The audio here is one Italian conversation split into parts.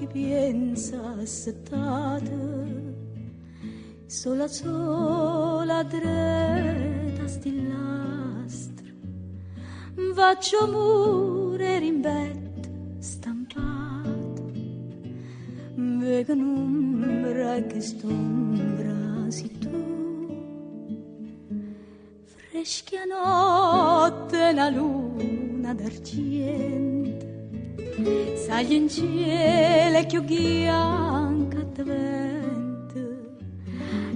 che piensa assettata, sola sola dreta stillastra, faccio mure rimbette stampate, vedo un'ombra che st'ombra si tu, freschia notte una luna d'argento, sali in cielo che bianca te vento,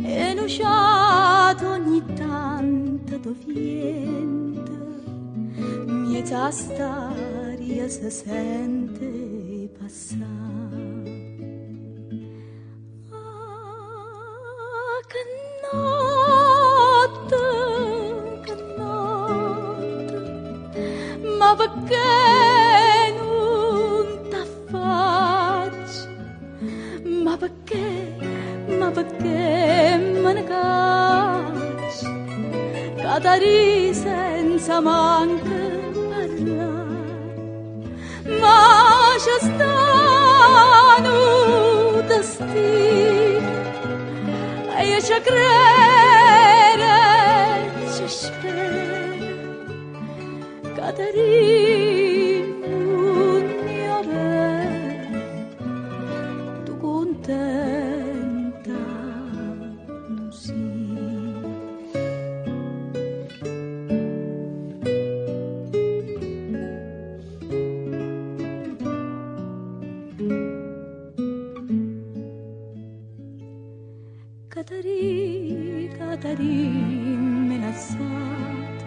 e nusciato ogni tanto do vento, mieta staria se sente passare. Ah, che notte, ma perché non t'affacci? Ma perché me ne cacci? Catari senza manco parlare, ma c'è stanno destino e io ci credo, ci spero. Caterina, mia bella, tu contenta non sei. Caterina, menazzata,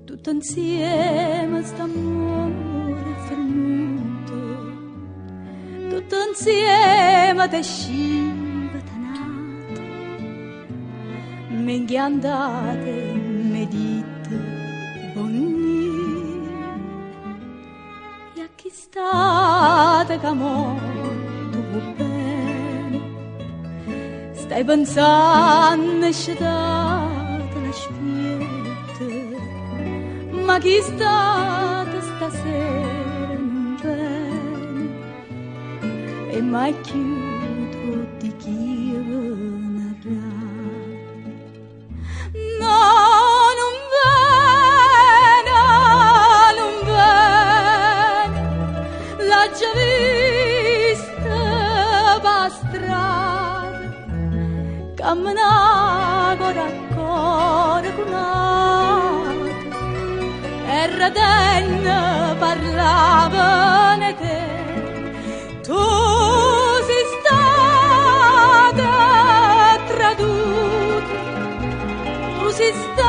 tutto insieme st'amore fermuto, tutto insieme te scivatanate, menghi andate, me dite buoni, e a chi state che molto bene, stai pensando scetate la spietta, ma chi state stasera non viene, e mai chiudo di chi narrà. No, non viene, l'ha già vista per strada, camminava d'accordo con Raden parlavano te, tu sei stata traduta, tu sei stata